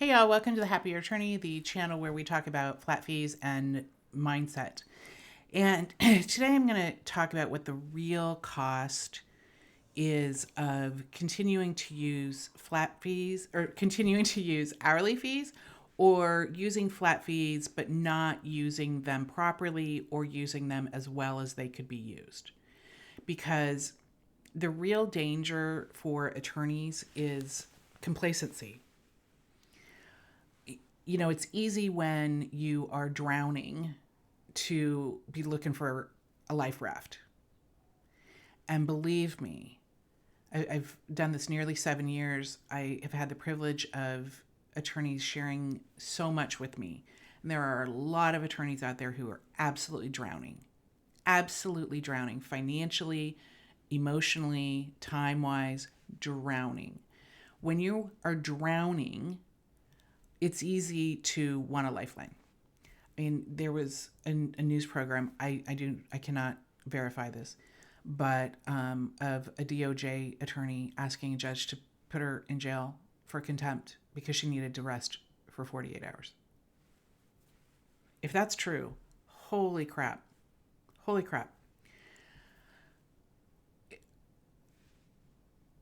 Hey y'all, welcome to the Happier Attorney, the channel where we talk about flat fees and mindset. And today I'm going to talk about what the real cost is of continuing to use flat fees or continuing to use hourly fees or using flat fees but not using them properly or using them as well as they could be used. Because the real danger for attorneys is complacency. You know, it's easy when you are drowning to be looking for a life raft. And believe me, I've done this nearly 7 years. I have had the privilege of attorneys sharing so much with me. And there are a lot of attorneys out there who are absolutely drowning financially, emotionally, time wise, drowning. When you are drowning, it's easy to want a lifeline. I mean, there was a news program. I cannot verify this, but of a DOJ attorney asking a judge to put her in jail for contempt because she needed to rest for 48 hours. If that's true, holy crap. Holy crap.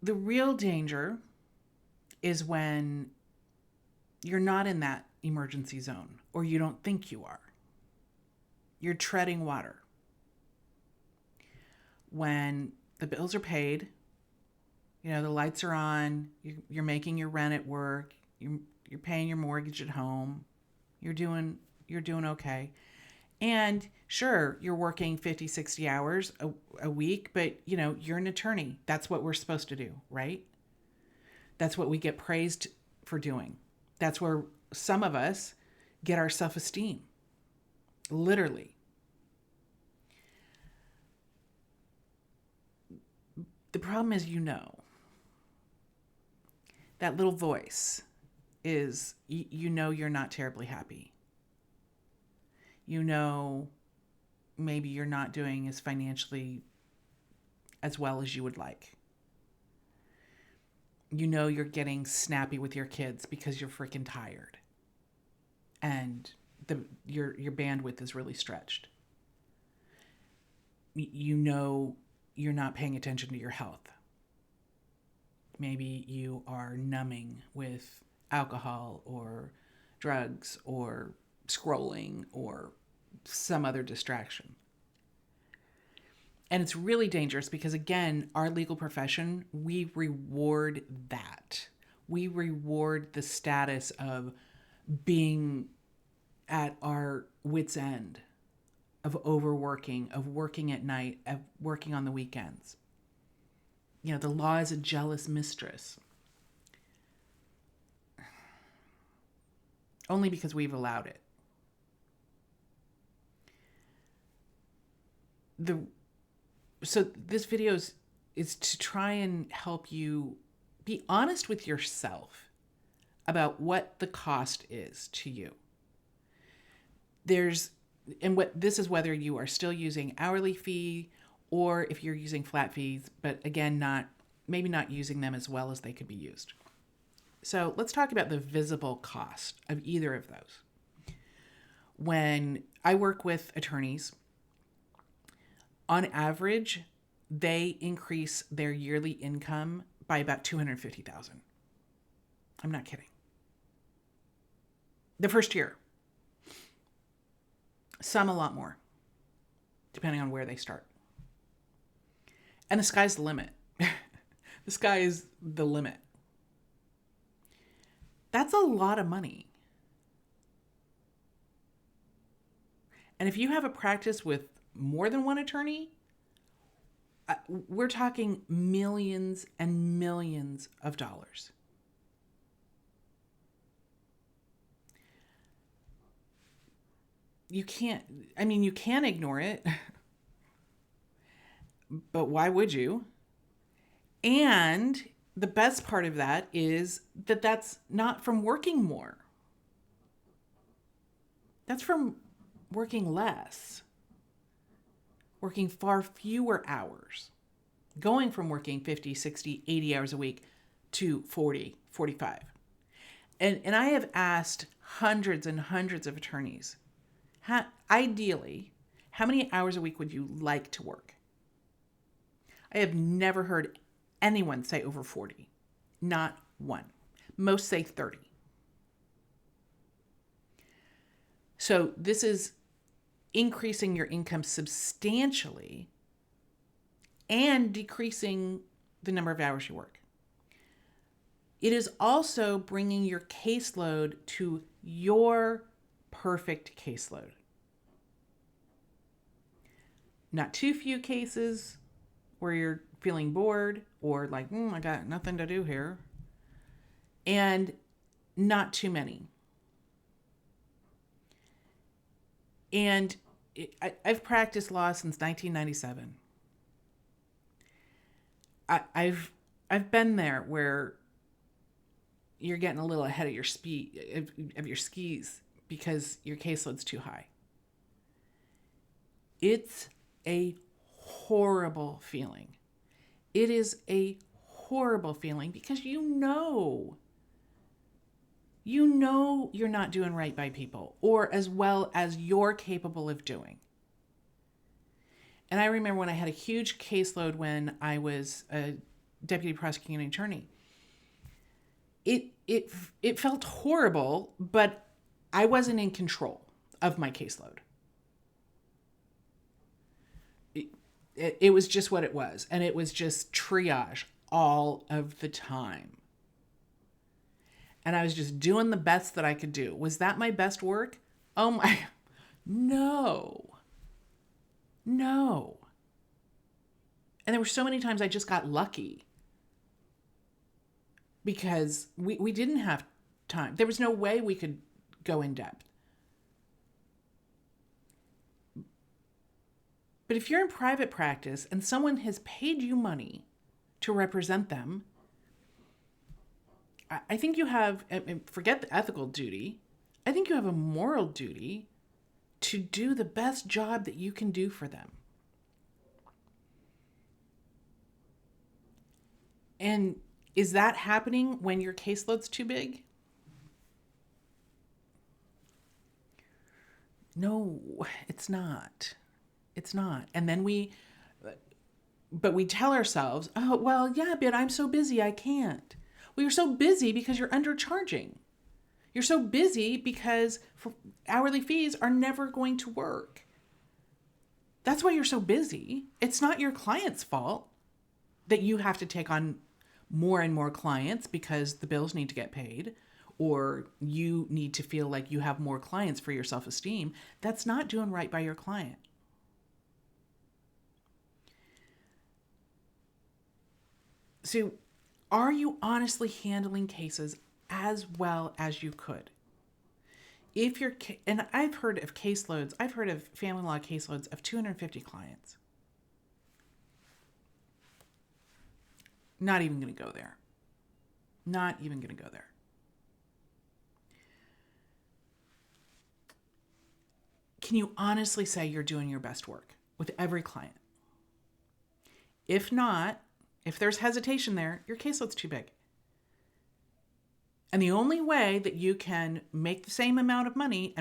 The real danger is when you're not in that emergency zone, or you don't think you are. You're treading water. When the bills are paid, you know, the lights are on, you're making your rent at work, you're paying your mortgage at home, you're doing okay. And sure, you're working 50, 60 hours a week, but you know, you're an attorney. That's what we're supposed to do, right? That's what we get praised for doing. That's where some of us get our self-esteem, literally. The problem is, you know, that little voice is, you know, you're not terribly happy. You know, maybe you're not doing as financially as well as you would like. You know, you're getting snappy with your kids because you're freaking tired. And your bandwidth is really stretched. You know you're not paying attention to your health. Maybe you are numbing with alcohol or drugs or scrolling or some other distraction. And it's really dangerous because, again, our legal profession, we reward that. We reward the status of being at our wits' end, of overworking, of working at night, of working on the weekends. You know, the law is a jealous mistress. Only because we've allowed it. So this video is to try and help you be honest with yourself about what the cost is to you. This is whether you are still using hourly fee or if you're using flat fees, but again, maybe not using them as well as they could be used. So let's talk about the visible cost of either of those. When I work with attorneys, on average, they increase their yearly income by about $250,000. I'm not kidding. The first year. Some a lot more, depending on where they start. And the sky's the limit. The sky is the limit. That's a lot of money. And if you have a practice with more than one attorney, we're talking millions and millions of dollars. You can ignore it, but why would you? And the best part of that is that that's not from working more. That's from working less, working far fewer hours, going from working 50, 60, 80 hours a week to 40, 45. And I have asked hundreds and hundreds of attorneys, ideally, how many hours a week would you like to work? I have never heard anyone say over 40. Not one. Most say 30. So this is increasing your income substantially and decreasing the number of hours you work. It is also bringing your caseload to your perfect caseload. Not too few cases where you're feeling bored or like, I got nothing to do here. And not too many. And I've practiced law since 1997. I've been there where you're getting a little ahead of your of your skis because your caseload's too high. It's a horrible feeling. It is a horrible feeling because you know you're not doing right by people or as well as you're capable of doing. And I remember when I had a huge caseload when I was a deputy prosecuting attorney. It felt horrible, but I wasn't in control of my caseload. It was just what it was, and it was just triage all of the time. And I was just doing the best that I could do. Was that my best work? Oh my, no. And there were so many times I just got lucky because we didn't have time. There was no way we could go in depth. But if you're in private practice and someone has paid you money to represent them, I think you have, forget the ethical duty, I think you have a moral duty to do the best job that you can do for them. And is that happening when your caseload's too big? No, it's not. It's not. And then we tell ourselves, oh, well, yeah, but I'm so busy, I can't. Well, you're so busy because you're undercharging. You're so busy because hourly fees are never going to work. That's why you're so busy. It's not your client's fault that you have to take on more and more clients because the bills need to get paid, or you need to feel like you have more clients for your self-esteem. That's not doing right by your client. So, are you honestly handling cases as well as you could? If you're, and I've heard of caseloads, I've heard of family law caseloads of 250 clients. Not even going to go there. Not even going to go there. Can you honestly say you're doing your best work with every client? If not, if there's hesitation there, your caseload's too big. And the only way that you can make the same amount of money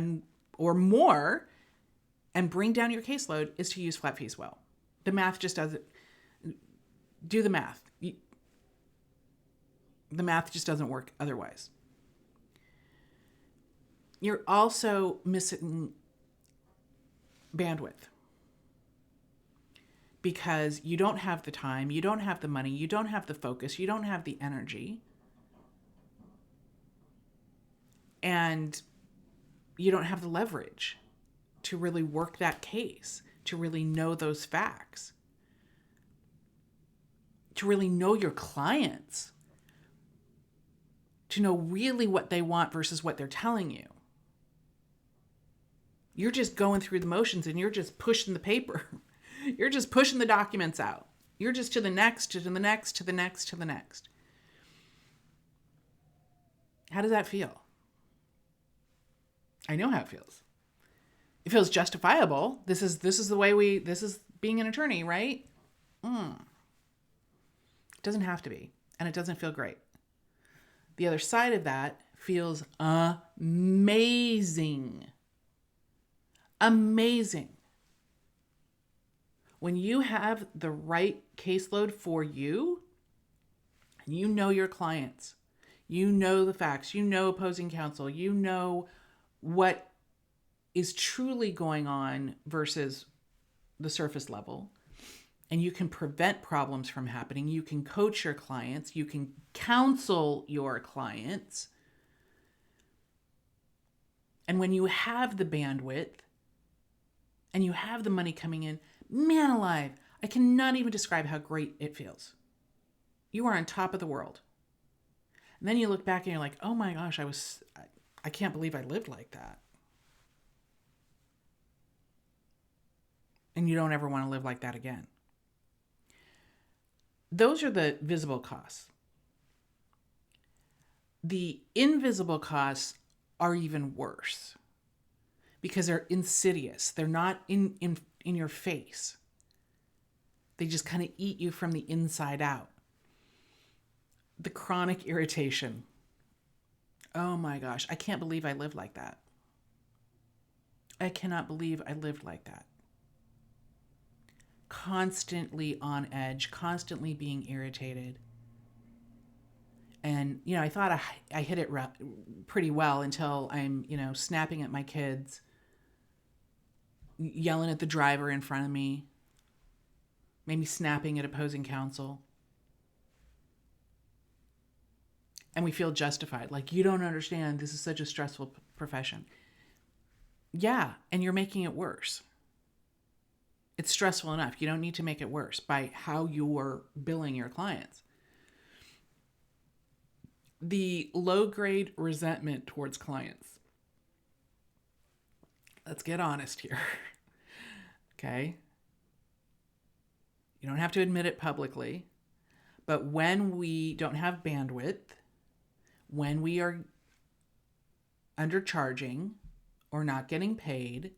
or more and bring down your caseload is to use flat fees well. The math just doesn't do the math. The math just doesn't work otherwise. You're also missing bandwidth because you don't have the time, you don't have the money, you don't have the focus, you don't have the energy, and you don't have the leverage to really work that case, to really know those facts, to really know your clients, to know really what they want versus what they're telling you. You're just going through the motions and you're just pushing the paper. You're just pushing the documents out. You're just to the next, to the next, to the next, to the next. How does that feel? I know how it feels. It feels justifiable. This is the way this is being an attorney, right? It doesn't have to be, and it doesn't feel great. The other side of that feels amazing. Amazing. When you have the right caseload for you, and you know your clients, you know the facts, you know opposing counsel, you know what is truly going on versus the surface level, and you can prevent problems from happening. You can coach your clients, you can counsel your clients. And when you have the bandwidth and you have the money coming in, man alive, I cannot even describe how great it feels. You are on top of the world. And then you look back and you're like, oh my gosh, I can't believe I lived like that. And you don't ever want to live like that again. Those are the visible costs. The invisible costs are even worse because they're insidious. They're not in your face. They just kind of eat you from the inside out. The chronic irritation. Oh my gosh, I can't believe I lived like that. I cannot believe I lived like that. Constantly on edge, constantly being irritated. And, I thought I hit it pretty well until I'm, snapping at my kids, yelling at the driver in front of me, maybe snapping at opposing counsel. And we feel justified. Like, you don't understand. This is such a stressful profession. Yeah, and you're making it worse. It's stressful enough. You don't need to make it worse by how you're billing your clients. The low-grade resentment towards clients. Let's get honest here. Okay? You don't have to admit it publicly, but when we don't have bandwidth, when we are undercharging or not getting paid,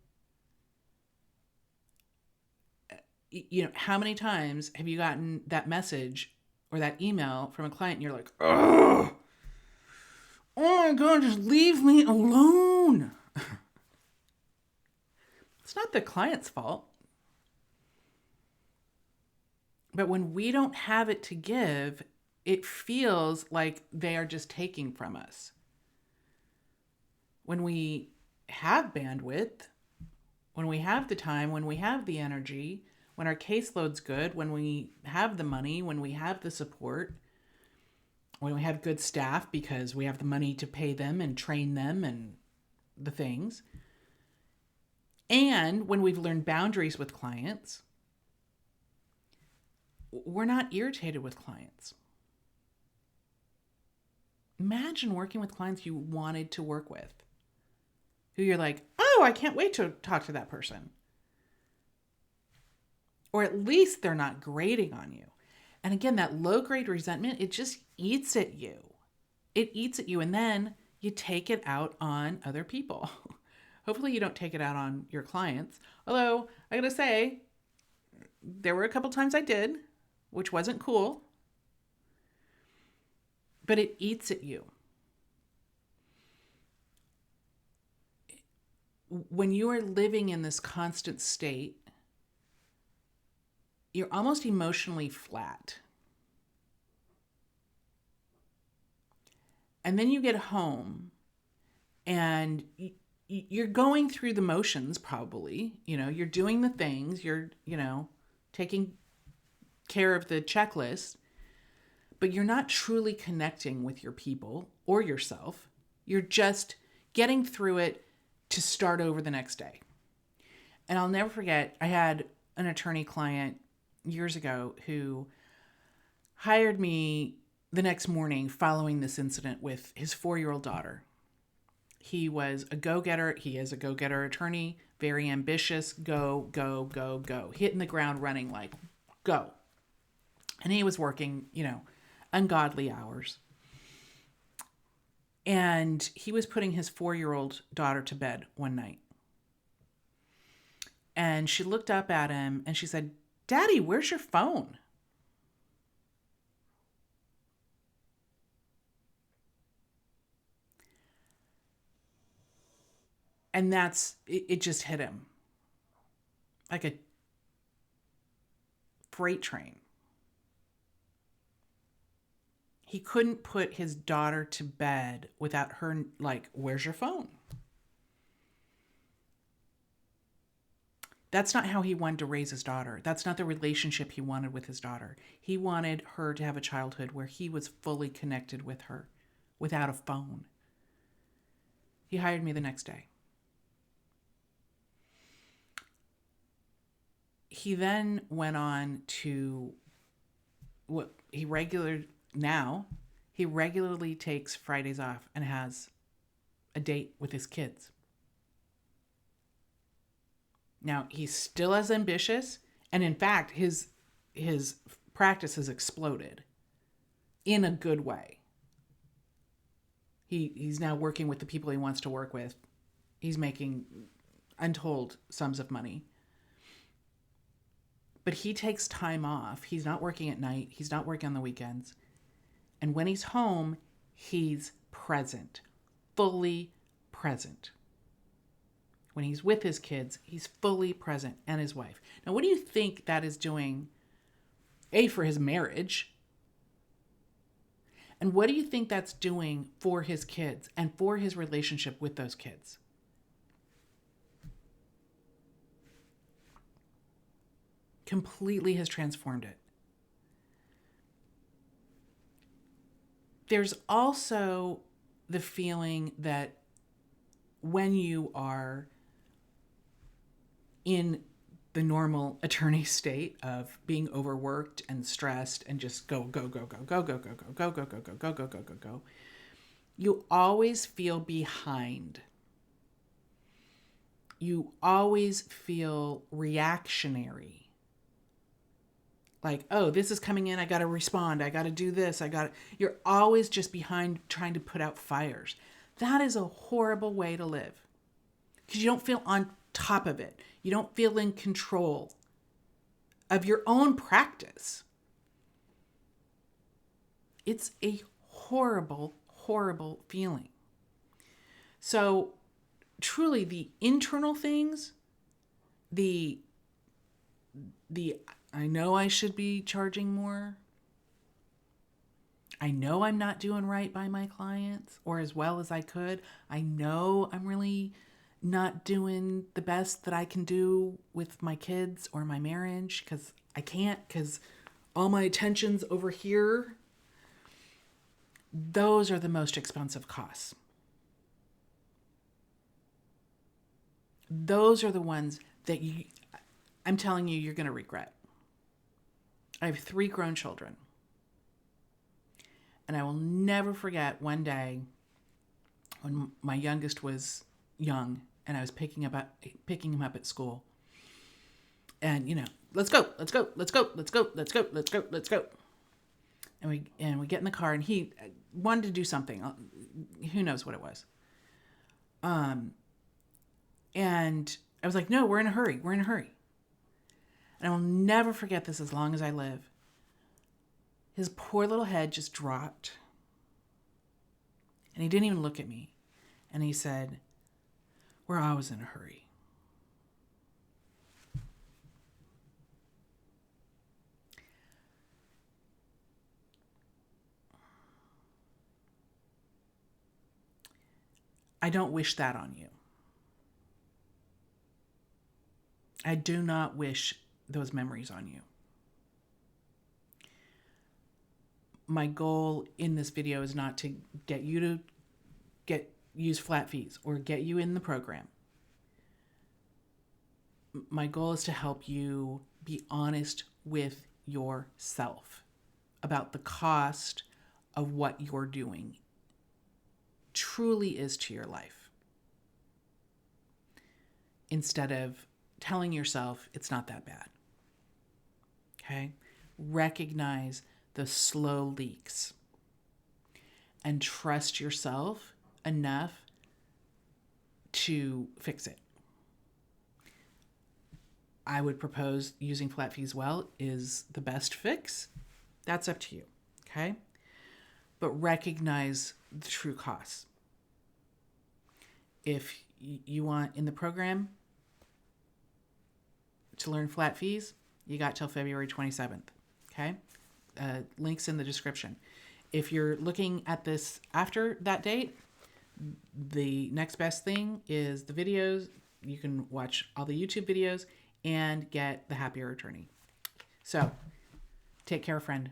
how many times have you gotten that message or that email from a client and you're like, oh my God, just leave me alone. It's not the client's fault. But when we don't have it to give, it feels like they are just taking from us. When we have bandwidth, when we have the time, when we have the energy, when our caseload's good, when we have the money, when we have the support, when we have good staff because we have the money to pay them and train them and the things, and when we've learned boundaries with clients, we're not irritated with clients. Imagine working with clients you wanted to work with, who you're like, oh, I can't wait to talk to that person. Or at least they're not grading on you. And again, that low-grade resentment, it just eats at you. It eats at you, and then you take it out on other people. Hopefully you don't take it out on your clients. Although, I gotta say, there were a couple times I did, which wasn't cool. But it eats at you. When you are living in this constant state, you're almost emotionally flat. And then you get home and you're going through the motions probably. You're doing the things, you're, taking care of the checklist, but you're not truly connecting with your people or yourself. You're just getting through it to start over the next day. And I'll never forget, I had an attorney client years ago who hired me the next morning following this incident with his 4-year-old daughter. He was a go-getter. He is a go-getter attorney, very ambitious, go, go, go, go, hitting the ground running like, go. And he was working, ungodly hours. And he was putting his 4-year-old daughter to bed one night. And she looked up at him and she said, Daddy, where's your phone? And it just hit him like a freight train. He couldn't put his daughter to bed without her, like, where's your phone? That's not how he wanted to raise his daughter. That's not the relationship he wanted with his daughter. He wanted her to have a childhood where he was fully connected with her without a phone. He hired me the next day. He then went on to what he regularly takes Fridays off and has a date with his kids. Now, he's still as ambitious, and in fact, his practice has exploded in a good way. He's now working with the people he wants to work with. He's making untold sums of money. But he takes time off. He's not working at night. He's not working on the weekends. And when he's home, he's present, fully present. When he's with his kids, he's fully present, and his wife. Now, what do you think that is doing, A, for his marriage? And what do you think that's doing for his kids and for his relationship with those kids? Completely has transformed it. There's also the feeling that when you are in the normal attorney state of being overworked and stressed and just go, you always feel behind. You always feel reactionary. Like, oh, this is coming in, I got to respond, I got to do this, you're always just behind trying to put out fires. That is a horrible way to live because you don't feel on top of it. You don't feel in control of your own practice. It's a horrible, horrible feeling. So truly the internal things, the I know I should be charging more. I know I'm not doing right by my clients or as well as I could. I know I'm really not doing the best that I can do with my kids or my marriage because I can't, because all my attention's over here. Those are the most expensive costs. Those are the ones that I'm telling you, you're going to regret. I have 3 grown children. And I will never forget one day when my youngest was young and I was picking him up at school. And, let's go. And we get in the car and he wanted to do something. Who knows what it was. And I was like, no, we're in a hurry. And I will never forget this as long as I live. His poor little head just dropped. And he didn't even look at me. And he said, we're always in a hurry. I don't wish that on you. I do not wish those memories on you. My goal in this video is not to get you to use flat fees or get you in the program. My goal is to help you be honest with yourself about the cost of what you're doing truly is to your life, instead of telling yourself it's not that bad. Okay? Recognize the slow leaks and trust yourself enough to fix it. I would propose using flat fees well is the best fix. That's up to you. Okay? But recognize the true costs. If you want in the program to learn flat fees, you got till February 27th. Okay. Links in the description. If you're looking at this after that date, the next best thing is the videos. You can watch all the YouTube videos and get the Happier Attorney. So take care, friend.